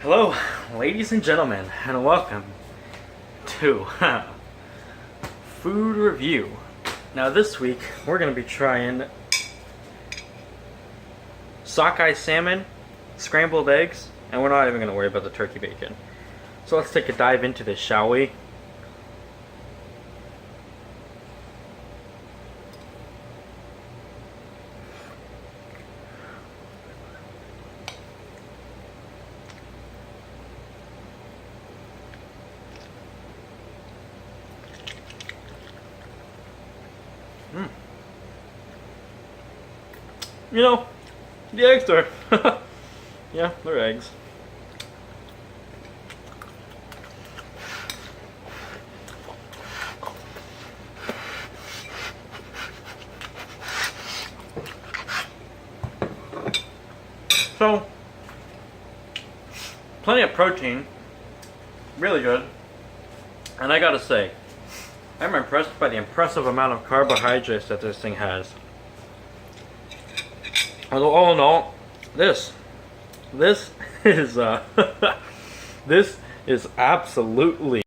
Hello, ladies and gentlemen, and welcome to Food Review. Now this week, we're going to be trying sockeye salmon, scrambled eggs, and we're not even going to worry about the turkey bacon. So let's take a dive into this, shall we? You know, the eggs are, yeah, they're eggs. So, plenty of protein, really good. And I gotta say, I'm impressed by the impressive amount of carbohydrates that this thing has. Although all in all, this is this is absolutely